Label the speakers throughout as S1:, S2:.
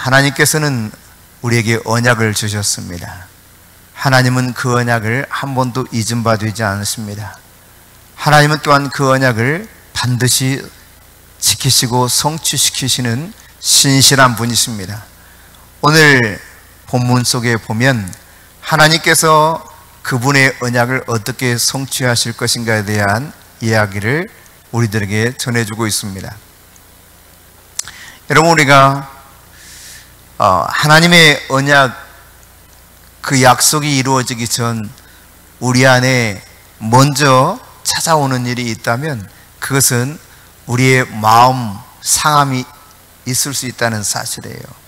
S1: 하나님께서는 우리에게 언약을 주셨습니다. 하나님은 그 언약을 한 번도 잊은 바 되지 않으십니다. 하나님은 또한 그 언약을 반드시 지키시고 성취시키시는 신실한 분이십니다. 오늘 본문 속에 보면 하나님께서 그분의 언약을 어떻게 성취하실 것인가에 대한 이야기를 우리들에게 전해주고 있습니다. 여러분, 우리가 하나님의 언약, 그 약속이 이루어지기 전 우리 안에 먼저 찾아오는 일이 있다면 그것은 우리의 마음 상함이 있을 수 있다는 사실이에요.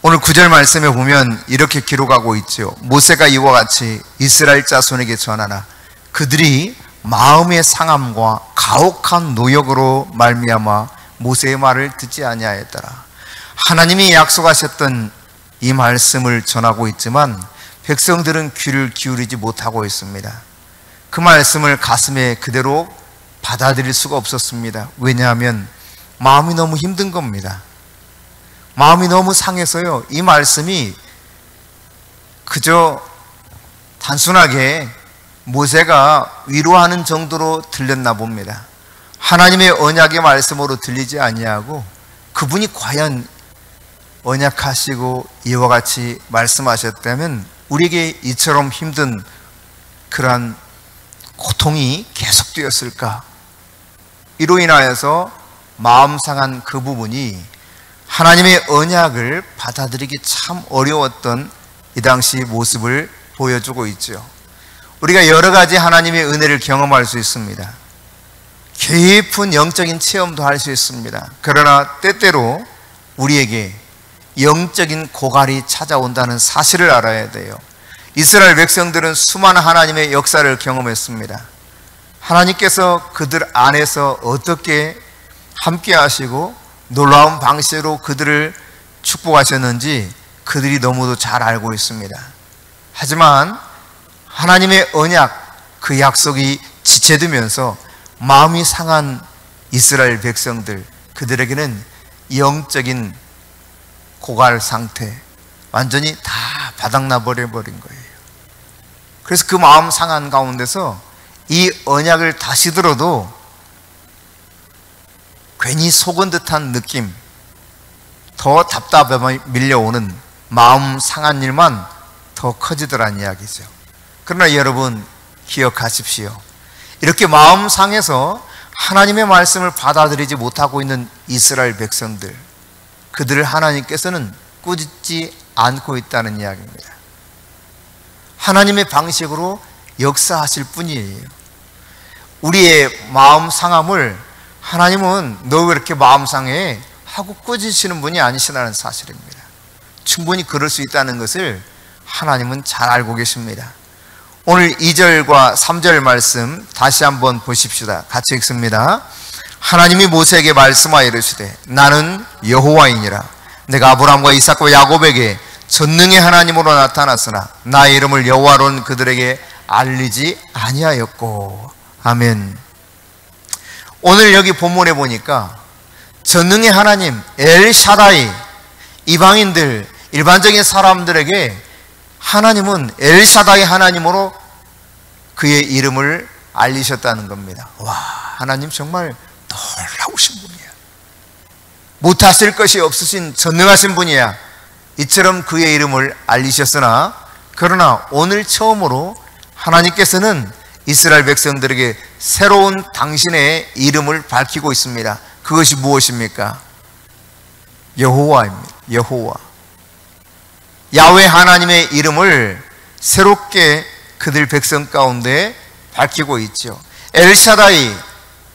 S1: 오늘 9절 말씀에 보면 이렇게 기록하고 있죠. 모세가 이와 같이 이스라엘 자손에게 전하나 그들이 마음의 상함과 가혹한 노역으로 말미암아 모세의 말을 듣지 아니하였더라. 하나님이 약속하셨던 이 말씀을 전하고 있지만 백성들은 귀를 기울이지 못하고 있습니다. 그 말씀을 가슴에 그대로 받아들일 수가 없었습니다. 왜냐하면 마음이 너무 힘든 겁니다. 마음이 너무 상해서요, 이 말씀이 그저 단순하게 모세가 위로하는 정도로 들렸나 봅니다. 하나님의 언약의 말씀으로 들리지 아니하고 그분이 과연 언약하시고 이와 같이 말씀하셨다면 우리에게 이처럼 힘든 그러한 고통이 계속되었을까? 이로 인하여서 마음 상한 그 부분이 하나님의 언약을 받아들이기 참 어려웠던 이 당시 모습을 보여주고 있죠. 우리가 여러 가지 하나님의 은혜를 경험할 수 있습니다. 깊은 영적인 체험도 할 수 있습니다. 그러나 때때로 우리에게 영적인 고갈이 찾아온다는 사실을 알아야 돼요. 이스라엘 백성들은 수많은 하나님의 역사를 경험했습니다. 하나님께서 그들 안에서 어떻게 함께 하시고 놀라운 방식으로 그들을 축복하셨는지 그들이 너무도 잘 알고 있습니다. 하지만 하나님의 언약, 그 약속이 지체되면서 마음이 상한 이스라엘 백성들, 그들에게는 영적인 고갈 상태, 완전히 다 바닥나 버린 거예요. 그래서 그 마음 상한 가운데서 이 언약을 다시 들어도 괜히 속은 듯한 느낌, 더 답답함이 밀려오는 마음 상한 일만 더 커지더란 이야기죠. 그러나 여러분 기억하십시오. 이렇게 마음 상해서 하나님의 말씀을 받아들이지 못하고 있는 이스라엘 백성들, 그들을 하나님께서는 꾸짖지 않고 있다는 이야기입니다. 하나님의 방식으로 역사하실 뿐이에요. 우리의 마음 상함을 하나님은 너 왜 이렇게 마음 상해? 하고 꾸짖으시는 분이 아니시라는 사실입니다. 충분히 그럴 수 있다는 것을 하나님은 잘 알고 계십니다. 오늘 2절과 3절 말씀 다시 한번 보십시다. 같이 읽습니다. 하나님이 모세에게 말씀하여 이르시되 나는 여호와이니라. 내가 아브라함과 이삭과 야곱에게 전능의 하나님으로 나타났으나 나의 이름을 여호와로는 그들에게 알리지 아니하였고. 아멘. 오늘 여기 본문에 보니까 전능의 하나님 엘샤다이, 이방인들, 일반적인 사람들에게 하나님은 엘샤다이 하나님으로 그의 이름을 알리셨다는 겁니다. 와, 하나님 정말 놀라우신 분이야. 못하실 것이 없으신 전능하신 분이야. 이처럼 그의 이름을 알리셨으나 그러나 오늘 처음으로 하나님께서는 이스라엘 백성들에게 새로운 당신의 이름을 밝히고 있습니다. 그것이 무엇입니까? 여호와입니다. 여호와. 야훼 하나님의 이름을 새롭게 그들 백성 가운데 밝히고 있죠. 엘샤다이,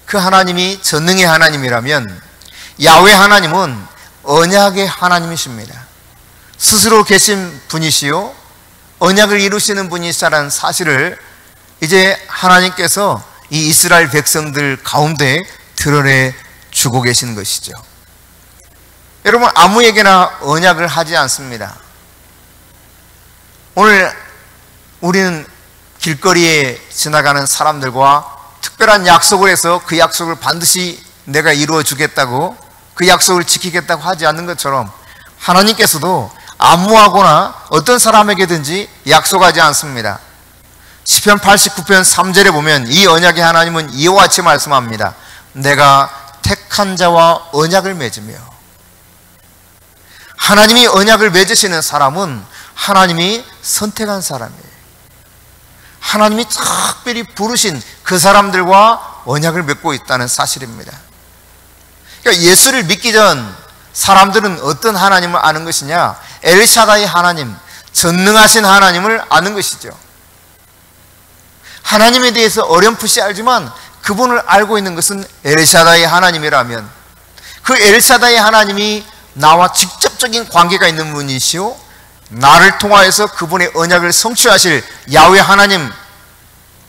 S1: 그 하나님이 전능의 하나님이라면 야훼 하나님은 언약의 하나님이십니다. 스스로 계신 분이시요 언약을 이루시는 분이시라는 사실을 이제 하나님께서 이 이스라엘 백성들 가운데 드러내 주고 계신 것이죠. 여러분, 아무에게나 언약을 하지 않습니다. 오늘 우리는 길거리에 지나가는 사람들과 특별한 약속을 해서 그 약속을 반드시 내가 이루어 주겠다고, 그 약속을 지키겠다고 하지 않는 것처럼 하나님께서도 아무하거나 어떤 사람에게든지 약속하지 않습니다. 시편 89편 3절에 보면 이 언약의 하나님은 이와 같이 말씀합니다. 내가 택한 자와 언약을 맺으며. 하나님이 언약을 맺으시는 사람은 하나님이 선택한 사람이에요. 하나님이 특별히 부르신 그 사람들과 언약을 맺고 있다는 사실입니다. 그러니까 예수를 믿기 전 사람들은 어떤 하나님을 아는 것이냐? 엘샤다이 하나님, 전능하신 하나님을 아는 것이죠. 하나님에 대해서 어렴풋이 알지만 그분을 알고 있는 것은 엘샤다이 하나님이라면, 그 엘샤다이 하나님이 나와 직접적인 관계가 있는 분이시오, 나를 통하여서 그분의 언약을 성취하실 야훼 하나님,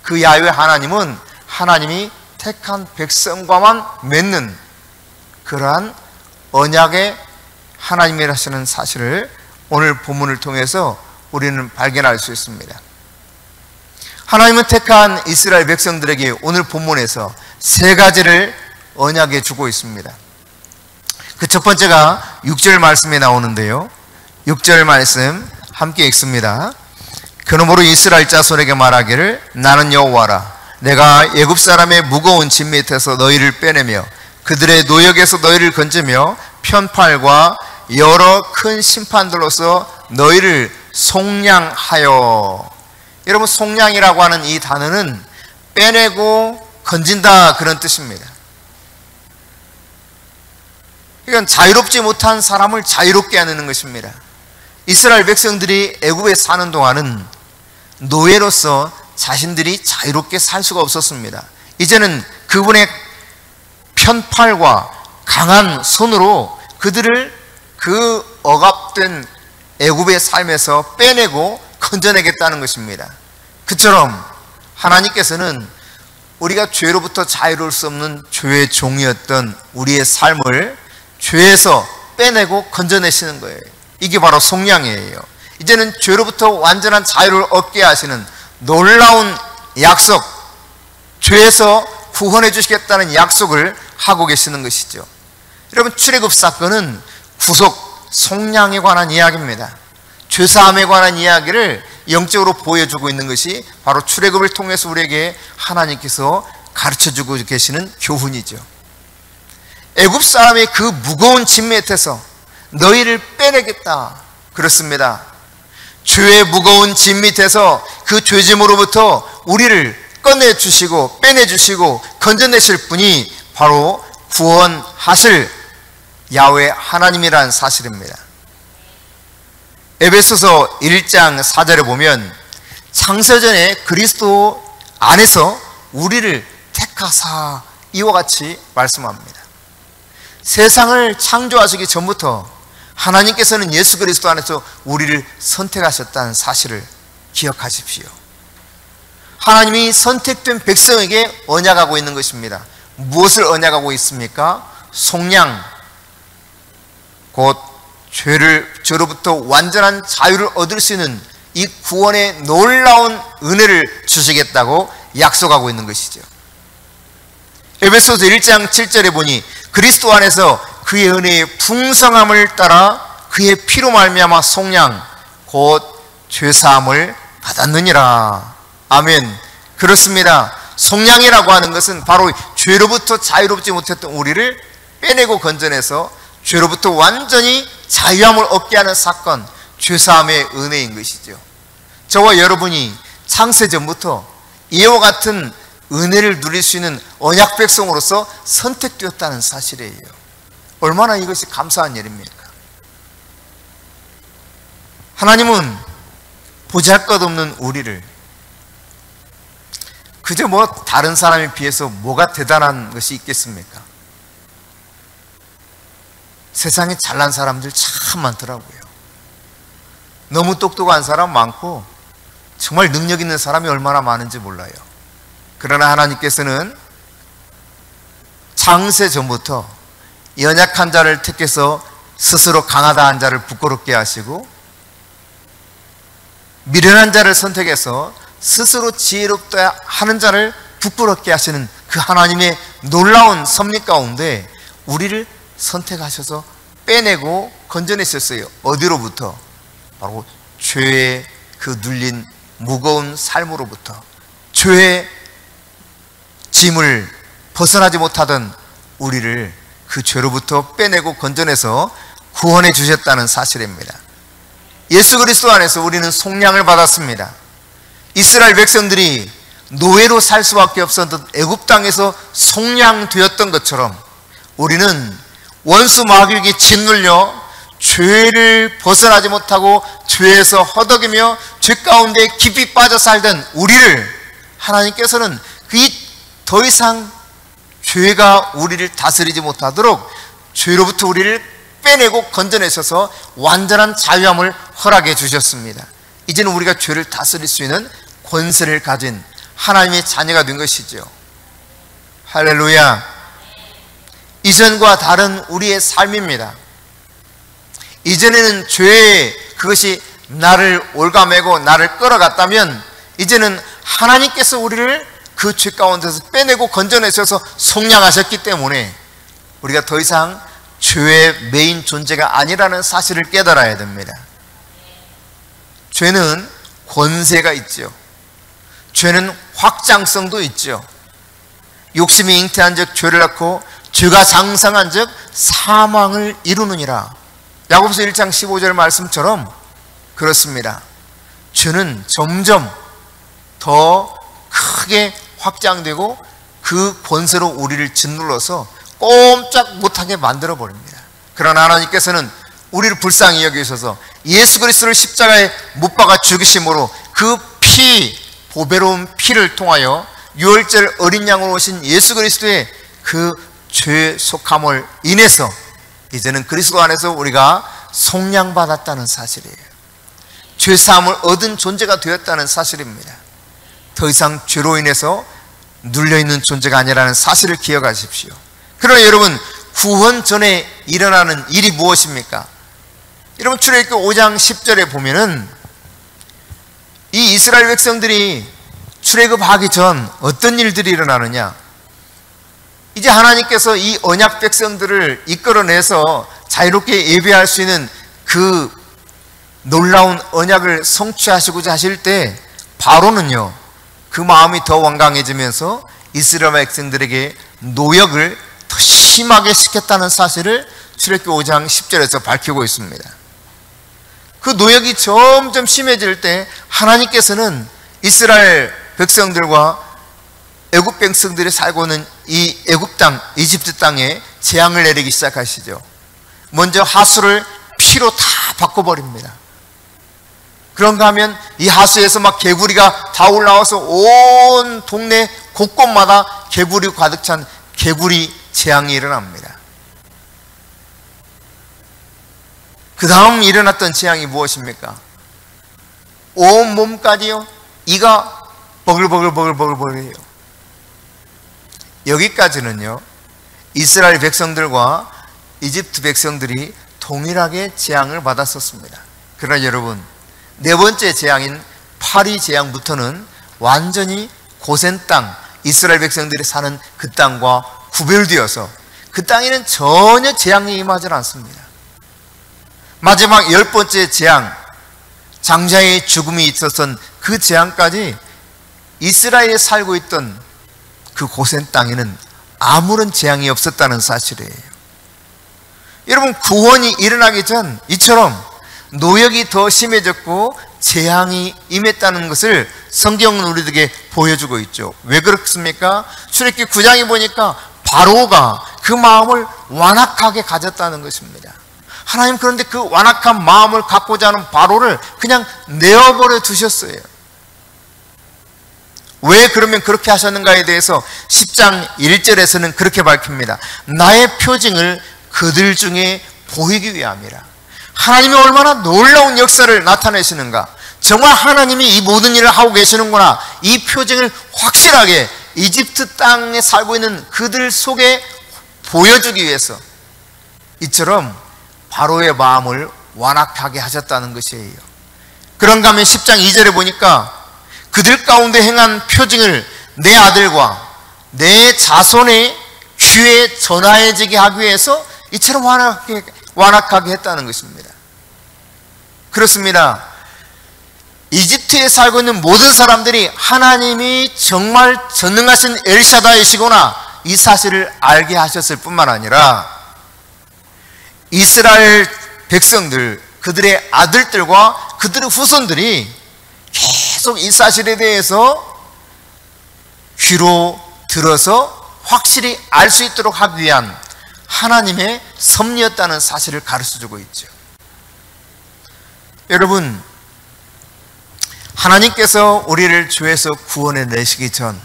S1: 그 야훼 하나님은 하나님이 택한 백성과만 맺는 그러한 언약의 하나님이라시는 사실을 오늘 본문을 통해서 우리는 발견할 수 있습니다. 하나님은 택한 이스라엘 백성들에게 오늘 본문에서 세 가지를 언약해 주고 있습니다. 그 첫 번째가 6절 말씀에 나오는데요, 6절 말씀 함께 읽습니다. 그러므로 이스라엘 자손에게 말하기를 나는 여호와라. 내가 애굽 사람의 무거운 짐 밑에서 너희를 빼내며 그들의 노역에서 너희를 건지며 편팔과 여러 큰 심판들로서 너희를 속량하여. 여러분, 속량이라고 하는 이 단어는 빼내고 건진다 그런 뜻입니다. 이건 자유롭지 못한 사람을 자유롭게 하는 것입니다. 이스라엘 백성들이 애굽에 사는 동안은 노예로서 자신들이 자유롭게 살 수가 없었습니다. 이제는 그분의 편팔과 강한 손으로 그들을 그 억압된 애굽의 삶에서 빼내고 건져내겠다는 것입니다. 그처럼 하나님께서는 우리가 죄로부터 자유로울 수 없는 죄의 종이었던 우리의 삶을 죄에서 빼내고 건져내시는 거예요. 이게 바로 속량이에요. 이제는 죄로부터 완전한 자유를 얻게 하시는 놀라운 약속, 죄에서 구원해 주시겠다는 약속을 하고 계시는 것이죠. 여러분, 출애굽 사건은 구속, 속량에 관한 이야기입니다. 죄사함에 관한 이야기를 영적으로 보여주고 있는 것이 바로 출애굽을 통해서 우리에게 하나님께서 가르쳐주고 계시는 교훈이죠. 애굽 사람의 그 무거운 짐 밑에서 너희를 빼내겠다, 그렇습니다. 죄의 무거운 짐 밑에서 그 죄짐으로부터 우리를 꺼내주시고 빼내주시고 건져내실 분이 바로 구원하실 야훼 하나님이라는 사실입니다. 에베소서 1장 4절에 보면 창세전에 그리스도 안에서 우리를 택하사 이와 같이 말씀합니다. 세상을 창조하시기 전부터 하나님께서는 예수 그리스도 안에서 우리를 선택하셨다는 사실을 기억하십시오. 하나님이 선택된 백성에게 언약하고 있는 것입니다. 무엇을 언약하고 있습니까? 속량, 곧 죄로부터 완전한 자유를 얻을 수 있는 이 구원의 놀라운 은혜를 주시겠다고 약속하고 있는 것이죠. 에베소서 1장 7절에 보니 그리스도 안에서 그의 은혜의 풍성함을 따라 그의 피로 말미암아 속량, 곧 죄사함을 받았느니라. 아멘. 그렇습니다. 속량이라고 하는 것은 바로 죄로부터 자유롭지 못했던 우리를 빼내고 건져내서 죄로부터 완전히 자유함을 얻게 하는 사건, 죄사함의 은혜인 것이죠. 저와 여러분이 창세전부터 이와 같은 은혜를 누릴 수 있는 언약 백성으로서 선택되었다는 사실이에요. 얼마나 이것이 감사한 일입니까? 하나님은 보잘것없는 우리를 그저 다른 사람에 비해서 뭐가 대단한 것이 있겠습니까? 세상에 잘난 사람들 참 많더라고요. 너무 똑똑한 사람 많고 정말 능력 있는 사람이 얼마나 많은지 몰라요. 그러나 하나님께서는 창세 전부터 연약한 자를 택해서 스스로 강하다 한 자를 부끄럽게 하시고, 미련한 자를 선택해서 스스로 지혜롭다 하는 자를 부끄럽게 하시는 그 하나님의 놀라운 섭리 가운데 우리를 선택하셔서 빼내고 건져냈었어요. 어디로부터? 바로 죄의 그 눌린 무거운 삶으로부터, 죄의 짐을 벗어나지 못하던 우리를 그 죄로부터 빼내고 건져내서 구원해 주셨다는 사실입니다. 예수 그리스도 안에서 우리는 속량을 받았습니다. 이스라엘 백성들이 노예로 살 수밖에 없었던 애굽 땅에서 속량되었던 것처럼 우리는 원수 마귀에게 짓눌려 죄를 벗어나지 못하고 죄에서 허덕이며 죄 가운데 깊이 빠져 살던 우리를 하나님께서는 더 이상 죄가 우리를 다스리지 못하도록 죄로부터 우리를 빼내고 건져내셔서 완전한 자유함을 허락해 주셨습니다. 이제는 우리가 죄를 다스릴 수 있는 권세를 가진 하나님의 자녀가 된 것이죠. 할렐루야. 이전과 다른 우리의 삶입니다. 이전에는 죄에 그것이 나를 올가매고 나를 끌어갔다면 이제는 하나님께서 우리를 그 죄 가운데서 빼내고 건져내셔서 속량하셨기 때문에 우리가 더 이상 죄의 메인 존재가 아니라는 사실을 깨달아야 됩니다. 죄는 권세가 있죠. 죄는 확장성도 있죠. 욕심이 잉태한 즉 죄를 낳고 죄가 장성한 즉 사망을 이루느니라. 야고보서 1장 15절 말씀처럼 그렇습니다. 죄는 점점 더 크게 확장되고 그 권세로 우리를 짓눌러서 꼼짝 못하게 만들어 버립니다. 그러나 하나님께서는 우리를 불쌍히 여기셔서 예수 그리스도를 십자가에 못 박아 죽이심으로 그 피, 보배로운 피를 통하여 유월절 어린 양으로 오신 예수 그리스도의 그 죄 속함을 인해서 이제는 그리스도 안에서 우리가 속량받았다는 사실이에요. 죄 사함을 얻은 존재가 되었다는 사실입니다. 더 이상 죄로 인해서 눌려있는 존재가 아니라는 사실을 기억하십시오. 그러나 여러분, 구원 전에 일어나는 일이 무엇입니까? 여러분, 출애굽기 5장 10절에 보면은 이 이스라엘 백성들이 출애굽하기 전 어떤 일들이 일어나느냐? 이제 하나님께서 이 언약 백성들을 이끌어내서 자유롭게 예배할 수 있는 그 놀라운 언약을 성취하시고자 하실 때 바로는요, 그 마음이 더 완강해지면서 이스라엘 백성들에게 노역을 더 심하게 시켰다는 사실을 출애굽기 5장 10절에서 밝히고 있습니다. 그 노역이 점점 심해질 때 하나님께서는 이스라엘 백성들과 애굽 백성들이 살고 있는 이 애굽 땅, 이집트 땅에 재앙을 내리기 시작하시죠. 먼저 하수를 피로 다 바꿔버립니다. 그런가 하면 이 하수에서 막 개구리가 다 올라와서 온 동네 곳곳마다 개구리 가득 찬 개구리 재앙이 일어납니다. 그 다음 일어났던 재앙이 무엇입니까? 온 몸까지요, 이가 버글버글해요. 여기까지는요, 이스라엘 백성들과 이집트 백성들이 동일하게 재앙을 받았었습니다. 그러나 여러분, 네 번째 재앙인 파리 재앙부터는 완전히 고센 땅, 이스라엘 백성들이 사는 그 땅과 구별되어서 그 땅에는 전혀 재앙이 임하지 않습니다. 마지막 10번째 재앙, 장자의 죽음이 있었던 그 재앙까지 이스라엘에 살고 있던 그 고센 땅에는 아무런 재앙이 없었다는 사실이에요. 여러분, 구원이 일어나기 전 이처럼 노역이 더 심해졌고 재앙이 임했다는 것을 성경은 우리들에게 보여주고 있죠. 왜 그렇습니까? 출애굽기 9장에 보니까 바로가 그 마음을 완악하게 가졌다는 것입니다. 하나님, 그런데 그 완악한 마음을 갖고자 하는 바로를 그냥 내어버려 두셨어요. 왜 그러면 그렇게 하셨는가에 대해서 10장 1절에서는 그렇게 밝힙니다. 나의 표징을 그들 중에 보이기 위함이라. 하나님이 얼마나 놀라운 역사를 나타내시는가, 정말 하나님이 이 모든 일을 하고 계시는구나, 이 표징을 확실하게 이집트 땅에 살고 있는 그들 속에 보여주기 위해서 이처럼 바로의 마음을 완악하게 하셨다는 것이에요. 그런가 하면 10장 2절에 보니까 그들 가운데 행한 표징을 내 아들과 내 자손의 귀에 전하여지게 하기 위해서 이처럼 완악하게 했다는 것입니다. 그렇습니다. 이집트에 살고 있는 모든 사람들이 하나님이 정말 전능하신 엘샤다이시구나 이 사실을 알게 하셨을 뿐만 아니라 이스라엘 백성들, 그들의 아들들과 그들의 후손들이 계속 이 사실에 대해서 귀로 들어서 확실히 알 수 있도록 하기 위한 하나님의 섭리였다는 사실을 가르쳐주고 있죠. 여러분, 하나님께서 우리를 죄에서 구원해 내시기 전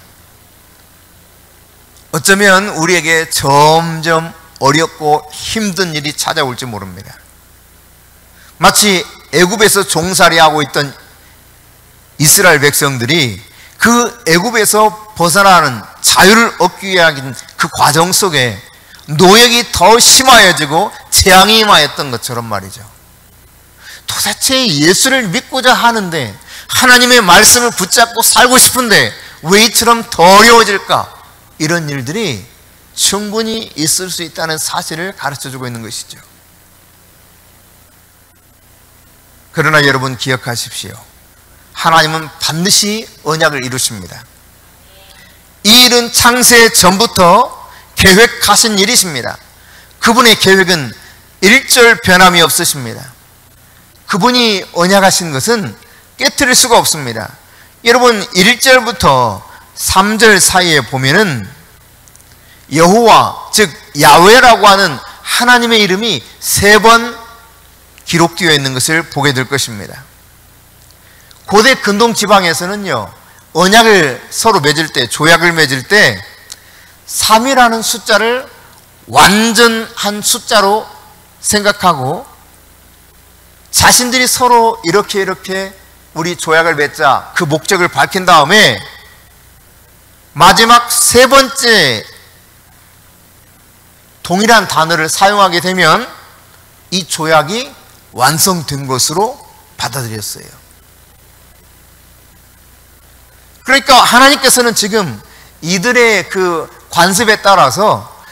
S1: 어쩌면 우리에게 점점 어렵고 힘든 일이 찾아올지 모릅니다. 마치 애굽에서 종살이하고 있던 이스라엘 백성들이 그 애굽에서 벗어나는 자유를 얻기 위한 그 과정 속에 노역이 더 심하여지고 재앙이 임하였던 것처럼 말이죠. 도대체 예수를 믿고자 하는데 하나님의 말씀을 붙잡고 살고 싶은데 왜 이처럼 더 어려워질까? 이런 일들이 충분히 있을 수 있다는 사실을 가르쳐주고 있는 것이죠. 그러나 여러분 기억하십시오. 하나님은 반드시 언약을 이루십니다. 이 일은 창세 전부터 계획하신 일이십니다. 그분의 계획은 일절 변함이 없으십니다. 그분이 언약하신 것은 깨트릴 수가 없습니다. 여러분 1절부터 3절 사이에 보면은 여호와 즉 야훼라고 하는 하나님의 이름이 3번 기록되어 있는 것을 보게 될 것입니다. 고대 근동 지방에서는요, 언약을 서로 맺을 때, 조약을 맺을 때 3이라는 숫자를 완전한 숫자로 생각하고 자신들이 서로 이렇게 우리 조약을 맺자 그 목적을 밝힌 다음에 마지막 3번째 동일한 단어를 사용하게 되면 이 조약이 완성된 것으로 받아들였어요. 그러니까 하나님께서는 지금 이들의 그 관습에 따라서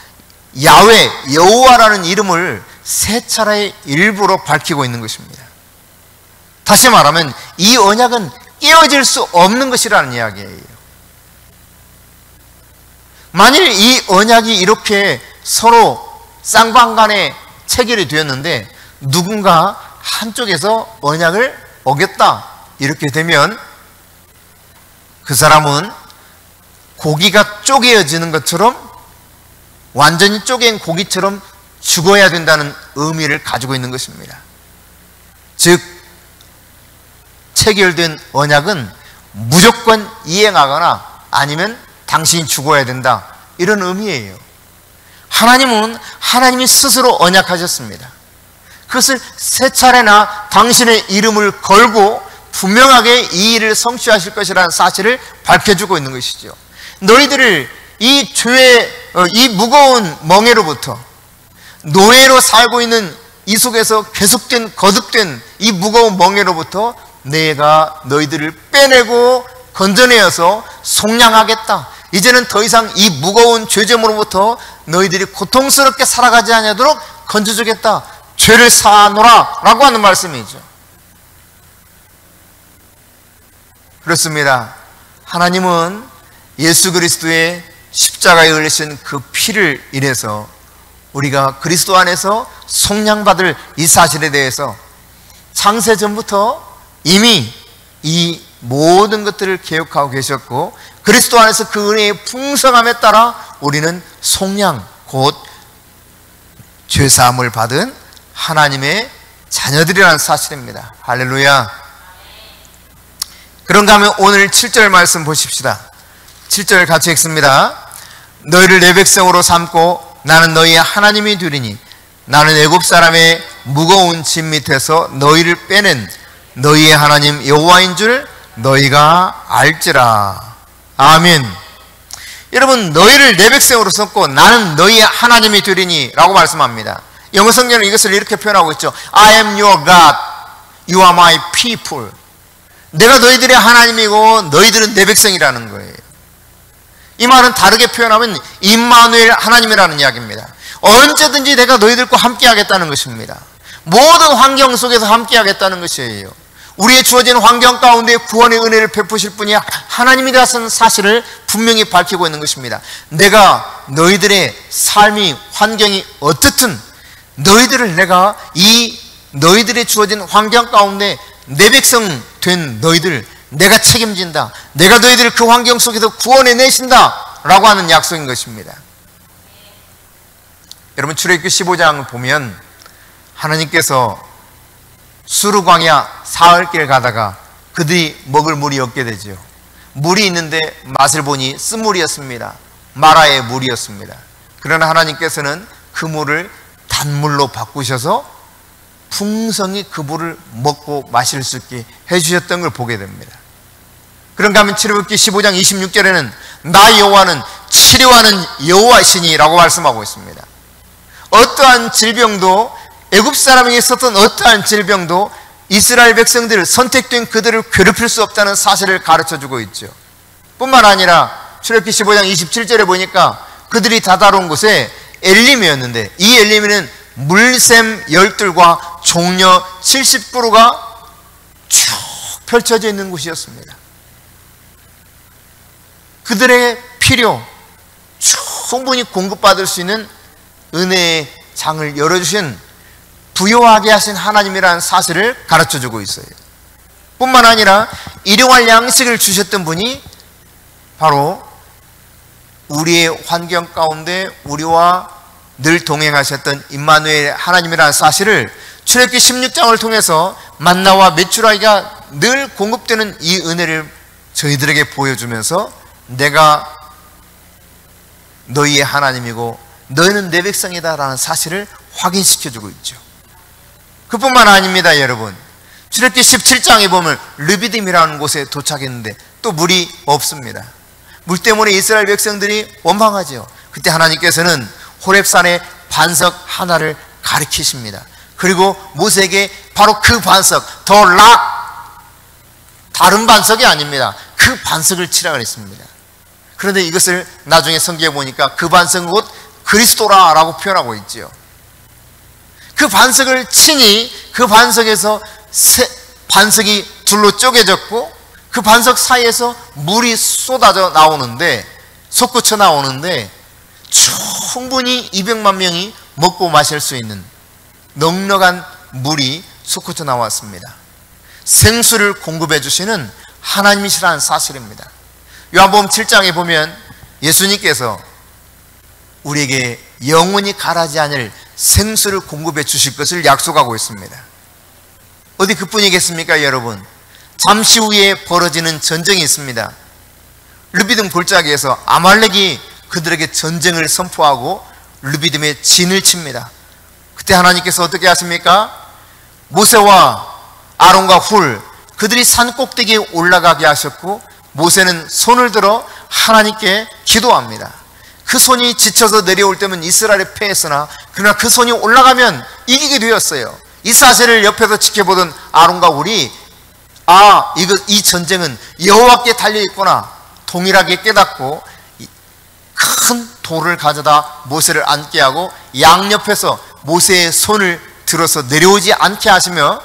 S1: 야훼, 여호와라는 이름을 3차례 일부러 밝히고 있는 것입니다. 다시 말하면 이 언약은 깨어질 수 없는 것이라는 이야기예요. 만일 이 언약이 이렇게 서로 쌍방간에 체결이 되었는데 누군가 한쪽에서 언약을 어겼다 이렇게 되면 그 사람은 고기가 쪼개어지는 것처럼 완전히 쪼갠 고기처럼 죽어야 된다는 의미를 가지고 있는 것입니다. 즉 체결된 언약은 무조건 이행하거나 아니면 당신이 죽어야 된다 이런 의미예요. 하나님은 하나님이 스스로 언약하셨습니다. 그것을 3차례나 당신의 이름을 걸고 분명하게 이 일을 성취하실 것이라는 사실을 밝혀주고 있는 것이죠. 너희들을 이 죄의 이 무거운 멍에로부터 노예로 살고 있는 이 속에서 계속된 거듭된 이 무거운 멍에로부터 내가 너희들을 빼내고 건져내어서 속량하겠다. 이제는 더 이상 이 무거운 죄점으로부터 너희들이 고통스럽게 살아가지 않도록 건져주겠다. 죄를 사하노라 라고 하는 말씀이죠. 그렇습니다. 하나님은 예수 그리스도의 십자가에 흘리신 그 피를 인해서 우리가 그리스도 안에서 속량받을 이 사실에 대해서 창세전부터 이미 이 모든 것들을 계획하고 계셨고 그리스도 안에서 그 은혜의 풍성함에 따라 우리는 속량 곧 죄사함을 받은 하나님의 자녀들이라는 사실입니다. 할렐루야. 그런가 하면 오늘 7절 말씀 보십시다. 7절 같이 읽습니다. 너희를 내 백성으로 삼고 나는 너희의 하나님이 되리니 나는 애굽 사람의 무거운 짐 밑에서 너희를 빼낸 너희의 하나님 여호와인 줄 너희가 알지라. 아멘. 여러분 너희를 내 백성으로 삼고 나는 너희의 하나님이 되리니 라고 말씀합니다. 영어 성경은 이것을 이렇게 표현하고 있죠. I am your God, you are my people. 내가 너희들의 하나님이고 너희들은 내 백성이라는 거예요. 이 말은 다르게 표현하면 임마누엘 하나님이라는 이야기입니다. 언제든지 내가 너희들과 함께 하겠다는 것입니다. 모든 환경 속에서 함께 하겠다는 것이에요. 우리의 주어진 환경 가운데 구원의 은혜를 베푸실 분이 하나님이라는 사실을 분명히 밝히고 있는 것입니다. 내가 너희들의 삶이 환경이 어떻든 너희들을 내가 이 너희들의 주어진 환경 가운데 내 백성 된 너희들 내가 책임진다. 내가 너희들을 그 환경 속에서 구원해 내신다 라고 하는 약속인 것입니다. 여러분, 출애굽기 15장을 보면 하나님께서 수르광야 사흘길 가다가 그들이 먹을 물이 없게 되죠. 물이 있는데 맛을 보니 쓴물이었습니다. 마라의 물이었습니다. 그러나 하나님께서는 그 물을 단물로 바꾸셔서 풍성히 그 물을 먹고 마실 수 있게 해주셨던 걸 보게 됩니다. 그런가 하면 출애굽기 15장 26절에는 나 여호와는 치료하는 여호와시니 라고 말씀하고 있습니다. 어떠한 질병도, 애굽 사람에게 있었던 어떠한 질병도 이스라엘 백성들, 선택된 그들을 괴롭힐 수 없다는 사실을 가르쳐주고 있죠. 뿐만 아니라 출애굽기 15장 27절에 보니까 그들이 다다른 곳에 엘림이었는데 이 엘림에는 물샘 10들과 종려 70그루가 쭉 펼쳐져 있는 곳이었습니다. 그들의 필요 충분히 공급받을 수 있는 은혜의 장을 열어주신, 부요하게 하신 하나님이라는 사실을 가르쳐주고 있어요. 뿐만 아니라 일용할 양식을 주셨던 분이 바로 우리의 환경 가운데 우리와 늘 동행하셨던 임마누엘 하나님이라는 사실을 출애굽기 16장을 통해서 만나와 메추라기가 늘 공급되는 이 은혜를 저희들에게 보여주면서 내가 너희의 하나님이고 너희는 내 백성이다라는 사실을 확인시켜주고 있죠. 그뿐만 아닙니다, 여러분. 출애굽기 17장에 보면 르비딤이라는 곳에 도착했는데 또 물이 없습니다. 물 때문에 이스라엘 백성들이 원망하죠. 그때 하나님께서는 호렙산의 반석 하나를 가리키십니다. 그리고 모세에게 바로 그 반석, 더 락, 다른 반석이 아닙니다. 그 반석을 치라 그랬습니다. 그런데 이것을 나중에 성경에 보니까 그 반석은 곧 그리스도라라고 표현하고 있지요. 그 반석을 치니 그 반석에서 반석이 둘로 쪼개졌고 그 반석 사이에서 물이 쏟아져 나오는데, 솟구쳐 나오는데 충분히 200만 명이 먹고 마실 수 있는 넉넉한 물이 솟구쳐 나왔습니다. 생수를 공급해 주시는 하나님이시라는 사실입니다. 요한복음 7장에 보면 예수님께서 우리에게 영원히 가라지 않을 생수를 공급해 주실 것을 약속하고 있습니다. 어디 그뿐이겠습니까, 여러분? 잠시 후에 벌어지는 전쟁이 있습니다. 르비딤 골짜기에서 아말렉이 그들에게 전쟁을 선포하고 르비딤에 진을 칩니다. 그때 하나님께서 어떻게 하십니까? 모세와 아론과 훌, 그들이 산 꼭대기에 올라가게 하셨고 모세는 손을 들어 하나님께 기도합니다. 그 손이 지쳐서 내려올 때면 이스라엘이 패했으나 그러나 그 손이 올라가면 이기게 되었어요. 이 사실을 옆에서 지켜보던 아론과 훌이 이 전쟁은 여호와께 달려있구나 동일하게 깨닫고 큰 돌을 가져다 모세를 앉게 하고 양옆에서 모세의 손을 들어서 내려오지 않게 하시며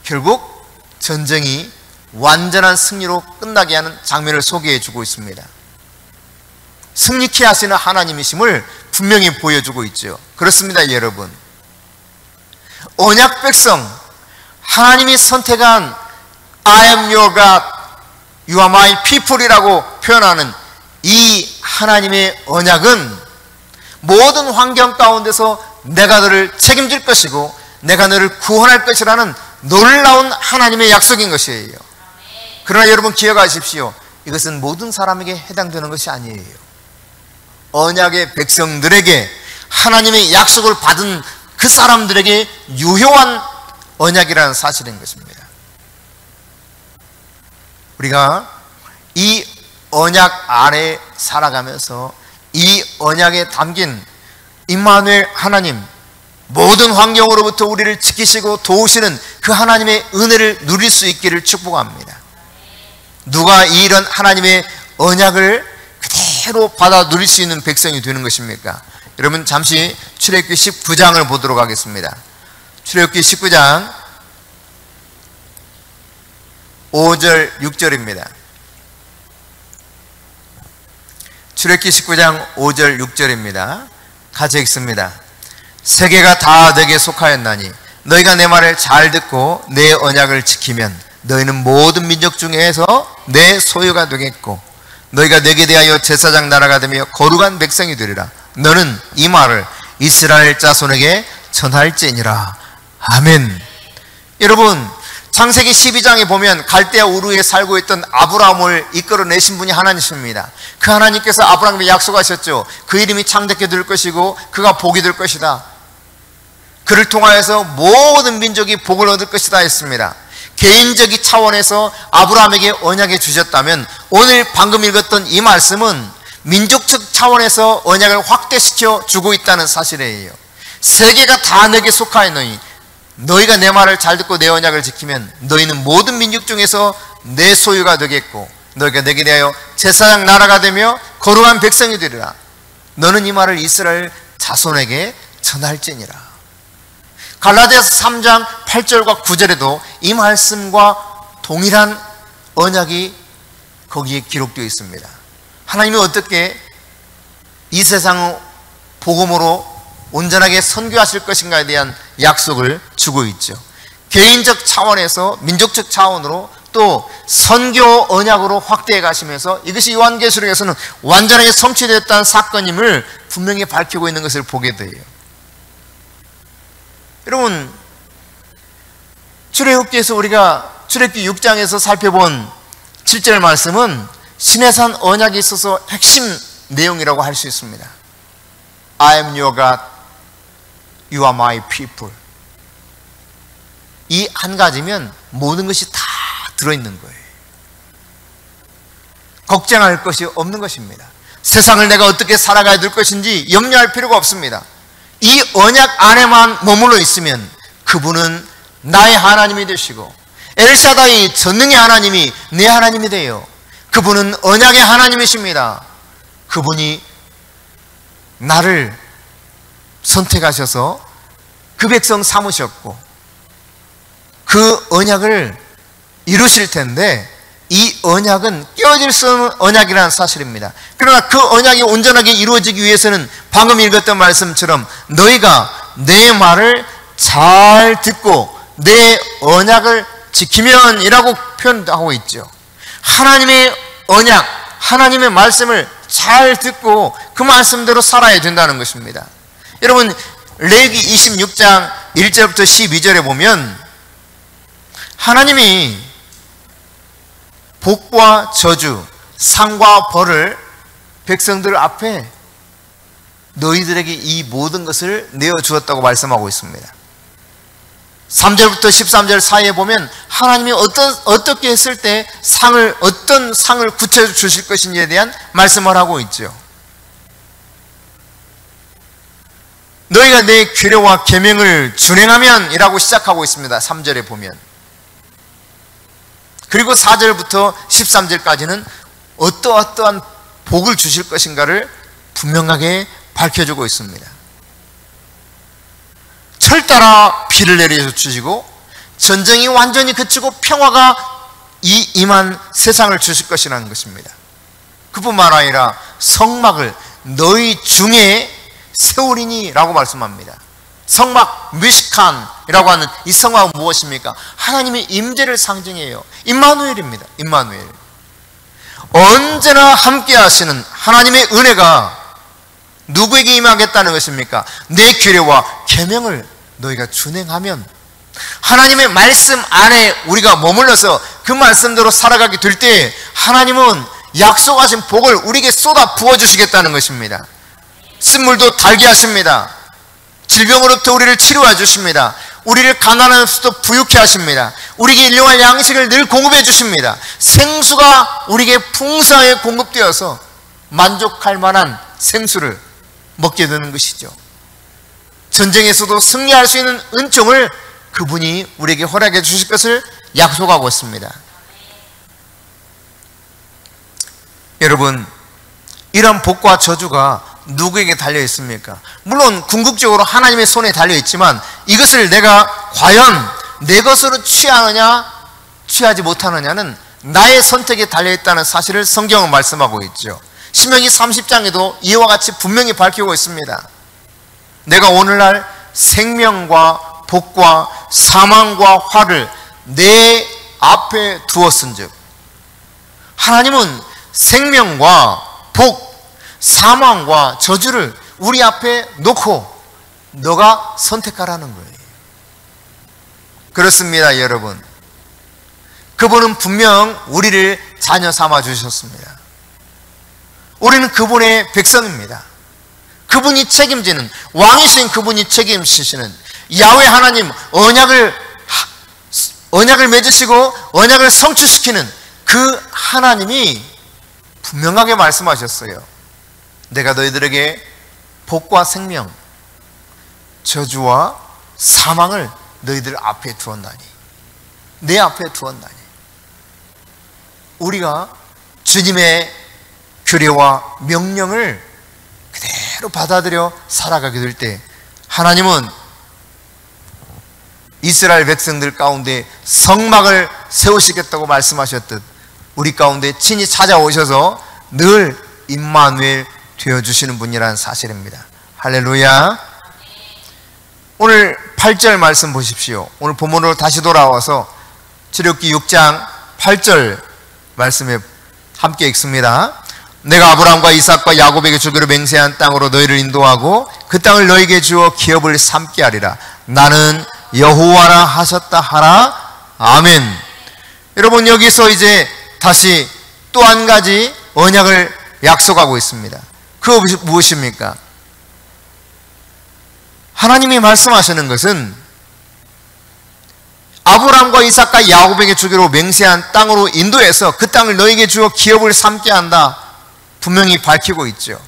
S1: 결국 전쟁이 완전한 승리로 끝나게 하는 장면을 소개해 주고 있습니다. 승리케 하시는 하나님이심을 분명히 보여주고 있죠. 그렇습니다, 여러분. 언약 백성, 하나님이 선택한 I am your God, you are my people이라고 표현하는 이 하나님의 언약은 모든 환경 가운데서 내가 너를 책임질 것이고 내가 너를 구원할 것이라는 놀라운 하나님의 약속인 것이에요. 그러나 여러분 기억하십시오. 이것은 모든 사람에게 해당되는 것이 아니에요. 언약의 백성들에게 하나님의 약속을 받은 그 사람들에게 유효한 언약이라는 사실인 것입니다. 우리가 이 언약 아래 살아가면서 이 언약에 담긴 임마누엘 하나님, 모든 환경으로부터 우리를 지키시고 도우시는 그 하나님의 은혜를 누릴 수 있기를 축복합니다. 누가 이런 하나님의 언약을 그대로 받아 누릴 수 있는 백성이 되는 것입니까? 여러분 잠시 출애굽기 19장을 보도록 하겠습니다. 출애굽기 19장 5절 6절입니다. 출애굽기 19장 5절 6절입니다. 같이 읽습니다. 세계가 다 너에게 속하였나니 너희가 내 말을 잘 듣고 내 언약을 지키면 너희는 모든 민족 중에서 내 소유가 되겠고 너희가 내게 대하여 제사장 나라가 되며 거룩한 백성이 되리라. 너는 이 말을 이스라엘 자손에게 전할지니라. 아멘. 여러분 창세기 12장에 보면 갈대아 우르에 살고 있던 아브라함을 이끌어내신 분이 하나님이십니다. 그 하나님께서 아브라함에게 약속하셨죠. 그 이름이 창대케 될 것이고 그가 복이 될 것이다. 그를 통하여서 모든 민족이 복을 얻을 것이다 했습니다. 개인적인 차원에서 아브라함에게 언약해 주셨다면 오늘 방금 읽었던 이 말씀은 민족적 차원에서 언약을 확대시켜 주고 있다는 사실이에요. 세계가 다 너에게 속하였노니 너희가 내 말을 잘 듣고 내 언약을 지키면 너희는 모든 민족 중에서 내 소유가 되겠고 너희가 내게 대하여 제사장 나라가 되며 거룩한 백성이 되리라. 너는 이 말을 이스라엘 자손에게 전할지니라. 갈라디아서 3장 8절과 9절에도 이 말씀과 동일한 언약이 거기에 기록되어 있습니다. 하나님이 어떻게 이 세상 복음으로 온전하게 선교하실 것인가에 대한 약속을 주고 있죠. 개인적 차원에서 민족적 차원으로 또 선교 언약으로 확대해 가시면서 이것이 요한계시록에서는 완전하게 성취되었다는 사건임을 분명히 밝히고 있는 것을 보게 돼요. 여러분 출애굽기에서 우리가 출애굽기 6장에서 살펴본 7절 말씀은 시내산 언약에 있어서 핵심 내용이라고 할 수 있습니다. I am your God, you are my people. 이 한 가지면 모든 것이 다 들어있는 거예요. 걱정할 것이 없는 것입니다. 세상을 내가 어떻게 살아가야 될 것인지 염려할 필요가 없습니다. 이 언약 안에만 머물러 있으면 그분은 나의 하나님이 되시고 엘샤다이 전능의 하나님이 내 하나님이 돼요. 그분은 언약의 하나님이십니다. 그분이 나를 선택하셔서 그 백성 삼으셨고 그 언약을 이루실 텐데 이 언약은 깨어질 수 없는 언약이라는 사실입니다. 그러나 그 언약이 온전하게 이루어지기 위해서는 방금 읽었던 말씀처럼 너희가 내 말을 잘 듣고 내 언약을 지키면 이라고 표현하고 있죠. 하나님의 언약, 하나님의 말씀을 잘 듣고 그 말씀대로 살아야 된다는 것입니다. 여러분 레위기 26장 1절부터 12절에 보면 하나님이 복과 저주, 상과 벌을 백성들 앞에 너희들에게 이 모든 것을 내어주었다고 말씀하고 있습니다. 3절부터 13절 사이에 보면 하나님이 어떻게 했을 때 어떤 상을 굳혀주실 것인지에 대한 말씀을 하고 있죠. 너희가 내 규례와 계명을 준행하면 이라고 시작하고 있습니다. 3절에 보면. 그리고 4절부터 13절까지는 어떠한 복을 주실 것인가를 분명하게 밝혀주고 있습니다. 철따라 비를 내려주시고 전쟁이 완전히 그치고 평화가 임한 세상을 주실 것이라는 것입니다. 그뿐만 아니라 성막을 너희 중에 세우리니 라고 말씀합니다. 성막 미시칸이라고 하는 이 성막은 무엇입니까? 하나님의 임재를 상징해요. 임마누엘입니다. 임마누엘. 언제나 함께 하시는 하나님의 은혜가 누구에게 임하겠다는 것입니까? 내 규례와 계명을 너희가 준행하면 하나님의 말씀 안에 우리가 머물러서 그 말씀대로 살아가게 될 때 하나님은 약속하신 복을 우리에게 쏟아 부어주시겠다는 것입니다. 쓴물도 달게 하십니다. 질병으로부터 우리를 치료해 주십니다. 우리를 가난한 수도 부유케 하십니다. 우리에게 일용할 양식을 늘 공급해 주십니다. 생수가 우리에게 풍성하게 공급되어서 만족할 만한 생수를 먹게 되는 것이죠. 전쟁에서도 승리할 수 있는 은총을 그분이 우리에게 허락해 주실 것을 약속하고 있습니다. 여러분, 이런 복과 저주가 누구에게 달려 있습니까? 물론 궁극적으로 하나님의 손에 달려 있지만 이것을 내가 과연 내 것으로 취하느냐 취하지 못하느냐는 나의 선택에 달려 있다는 사실을 성경은 말씀하고 있죠. 신명기 30장에도 이와 같이 분명히 밝히고 있습니다. 내가 오늘날 생명과 복과 사망과 화를 내 앞에 두었은즉, 하나님은 생명과 복, 사망과 저주를 우리 앞에 놓고 너가 선택하라는 거예요. 그렇습니다, 여러분. 그분은 분명 우리를 자녀 삼아 주셨습니다. 우리는 그분의 백성입니다. 그분이 책임지는, 왕이신 그분이 책임지시는 야훼 하나님, 언약을 맺으시고 언약을 성취시키는 그 하나님이 분명하게 말씀하셨어요. 내가 너희들에게 복과 생명, 저주와 사망을 너희들 앞에 두었나니, 내 앞에 두었나니. 우리가 주님의 규례와 명령을 그대로 받아들여 살아가게 될 때 하나님은 이스라엘 백성들 가운데 성막을 세우시겠다고 말씀하셨듯 우리 가운데 친히 찾아오셔서 늘 임마누엘 되어주시는 분이라는 사실입니다. 할렐루야. 오늘 8절 말씀 보십시오. 오늘 본문으로 다시 돌아와서 출애굽기 6장 8절 말씀에 함께 읽습니다. 내가 아브라함과 이삭과 야곱에게 주기로 맹세한 땅으로 너희를 인도하고 그 땅을 너희에게 주어 기업을 삼게 하리라. 나는 여호와라 하셨다 하라. 아멘. 여러분, 여기서 이제 다시 또 한 가지 언약을 약속하고 있습니다. 그거 무엇입니까? 하나님이 말씀하시는 것은 아브라함과 이삭과 야곱에게 주기로 맹세한 땅으로 인도해서 그 땅을 너희에게 주어 기업을 삼게 한다. 분명히 밝히고 있죠.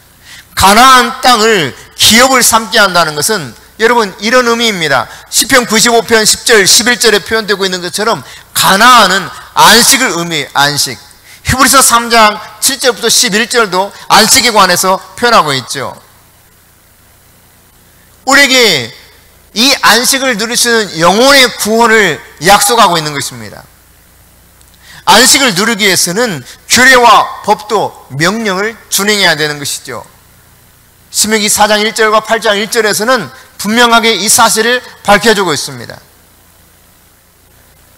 S1: 가나안 땅을 기업을 삼게 한다는 것은 여러분 이런 의미입니다. 시편 95편 10절 11절에 표현되고 있는 것처럼 가나안은 안식을 의미해요. 안식. 히브리서 3장 7절부터 11절도 안식에 관해서 표현하고 있죠. 우리에게 이 안식을 누릴 수 있는 영혼의 구원을 약속하고 있는 것입니다. 안식을 누리기 위해서는 규례와 법도 명령을 준행해야 되는 것이죠. 신명기 4장 1절과 8장 1절에서는 분명하게 이 사실을 밝혀주고 있습니다.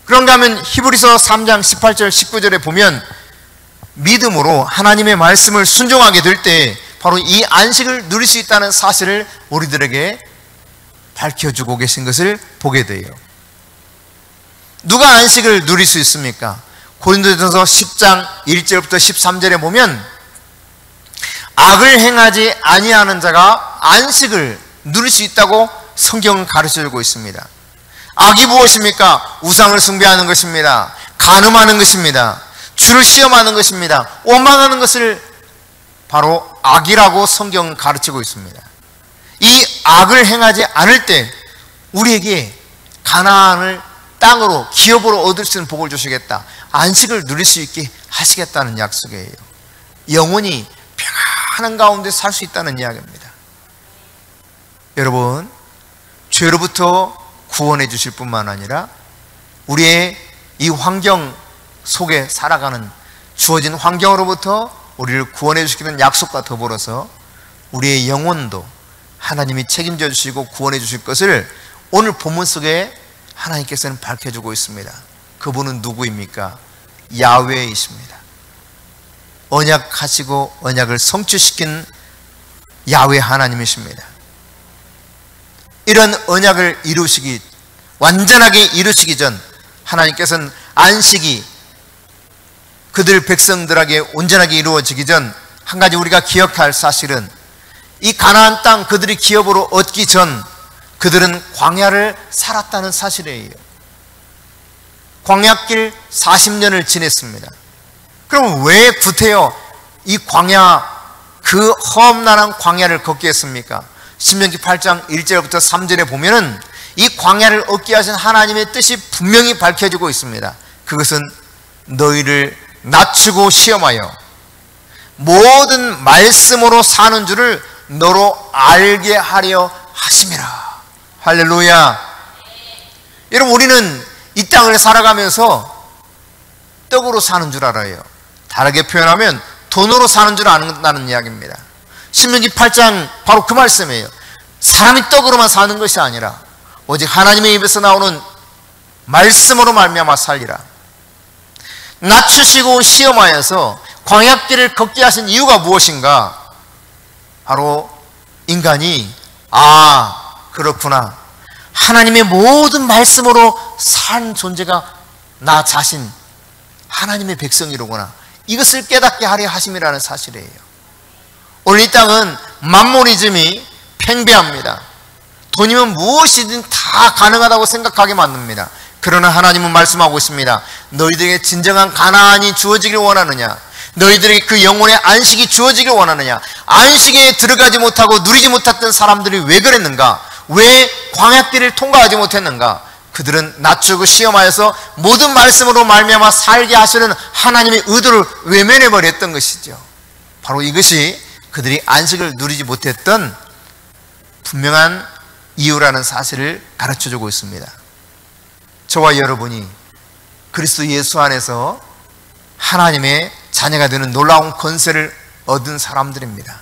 S1: 그런가 하면 히브리서 3장 18절 19절에 보면 믿음으로 하나님의 말씀을 순종하게 될 때 바로 이 안식을 누릴 수 있다는 사실을 우리들에게 밝혀주고 계신 것을 보게 돼요. 누가 안식을 누릴 수 있습니까? 고린도전서 10장 1절부터 13절에 보면 악을 행하지 아니하는 자가 안식을 누릴 수 있다고 성경은 가르쳐주고 있습니다. 악이 무엇입니까? 우상을 숭배하는 것입니다. 간음하는 것입니다. 주를 시험하는 것입니다. 원망하는 것을 바로 악이라고 성경은 가르치고 있습니다. 이 악을 행하지 않을 때 우리에게 가나안을 땅으로 기업으로 얻을 수 있는 복을 주시겠다. 안식을 누릴 수 있게 하시겠다는 약속이에요. 영원히 평안한 가운데 살 수 있다는 이야기입니다. 여러분, 죄로부터 구원해 주실 뿐만 아니라 우리의 이 환경 속에 살아가는 주어진 환경으로부터 우리를 구원해 주시는 약속과 더불어서 우리의 영혼도 하나님이 책임져 주시고 구원해 주실 것을 오늘 본문 속에 하나님께서는 밝혀주고 있습니다. 그분은 누구입니까? 야훼이십니다. 언약하시고 언약을 성취시킨 야훼 하나님이십니다. 이런 언약을 완전하게 이루시기 전 하나님께서는 안식이 그들 백성들에게 온전하게 이루어지기 전 한 가지 우리가 기억할 사실은 이 가나안 땅 그들이 기업으로 얻기 전 그들은 광야를 살았다는 사실이에요. 광야길 40년을 지냈습니다. 그럼 왜 구태여 이 광야, 그 험난한 광야를 걷게 했습니까? 신명기 8장 1절부터 3절에 보면은 이 광야를 얻게 하신 하나님의 뜻이 분명히 밝혀지고 있습니다. 그것은 너희를 낮추고 시험하여 모든 말씀으로 사는 줄을 너로 알게 하려 하심이라. 할렐루야. 여러분, 우리는 이 땅을 살아가면서 떡으로 사는 줄 알아요. 다르게 표현하면 돈으로 사는 줄 안다는 이야기입니다. 신명기 8장 바로 그 말씀이에요. 사람이 떡으로만 사는 것이 아니라 오직 하나님의 입에서 나오는 말씀으로 말미암아 살리라. 낮추시고 시험하여서 광야길을 걷게 하신 이유가 무엇인가? 바로 인간이 그렇구나, 하나님의 모든 말씀으로 산 존재가 나 자신 하나님의 백성이로구나, 이것을 깨닫게 하려 하심이라는 사실이에요. 오늘 이 땅은 만모니즘이 팽배합니다. 돈이면 무엇이든 다 가능하다고 생각하게 만듭니다. 그러나 하나님은 말씀하고 있습니다. 너희들에게 진정한 가나안이 주어지기를 원하느냐? 너희들에게 그 영혼의 안식이 주어지기를 원하느냐? 안식에 들어가지 못하고 누리지 못했던 사람들이 왜 그랬는가? 왜 광야길을 통과하지 못했는가? 그들은 낮추고 시험하여서 모든 말씀으로 말미암아 살게 하시는 하나님의 의도를 외면해버렸던 것이죠. 바로 이것이 그들이 안식을 누리지 못했던 분명한 이유라는 사실을 가르쳐주고 있습니다. 저와 여러분이 그리스도 예수 안에서 하나님의 자녀가 되는 놀라운 권세를 얻은 사람들입니다.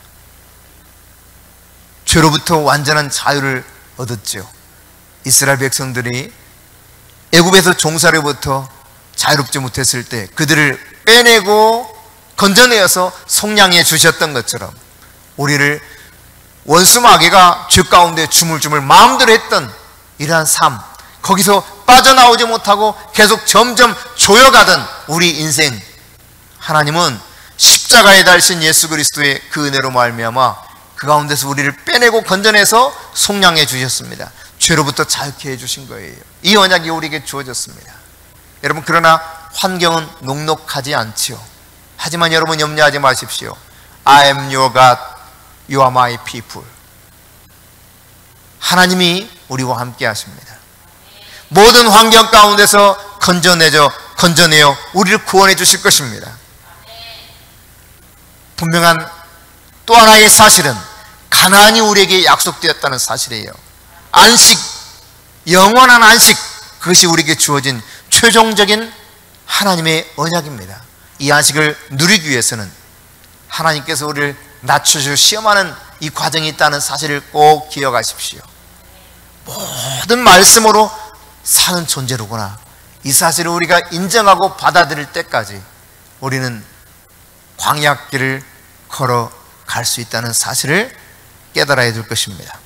S1: 죄로부터 완전한 자유를 얻었죠. 이스라엘 백성들이 애굽에서 종살이로부터 자유롭지 못했을 때 그들을 빼내고 건져내어서 속량해 주셨던 것처럼 우리를 원수 마귀가 죄 가운데 주물주물 마음대로 했던 이러한 삶, 거기서 빠져나오지 못하고 계속 점점 조여가던 우리 인생, 하나님은 십자가에 달신 예수 그리스도의 그 은혜로 말미암아 그 가운데서 우리를 빼내고 건져내서 속량해 주셨습니다. 죄로부터 자유케 해주신 거예요. 이 언약이 우리에게 주어졌습니다. 여러분, 그러나 환경은 녹록하지 않지요. 하지만 여러분 염려하지 마십시오. I am your God, you are my people. 하나님이 우리와 함께 하십니다. 모든 환경 가운데서 건져내어 우리를 구원해 주실 것입니다. 분명한 또 하나의 사실은 가나안이 우리에게 약속되었다는 사실이에요. 안식, 영원한 안식, 그것이 우리에게 주어진 최종적인 하나님의 언약입니다. 이 안식을 누리기 위해서는 하나님께서 우리를 낮추시고 시험하는 이 과정이 있다는 사실을 꼭 기억하십시오. 모든 말씀으로 사는 존재로구나, 이 사실을 우리가 인정하고 받아들일 때까지 우리는 광야길을 걸어갈 수 있다는 사실을 깨달아야 될 것입니다.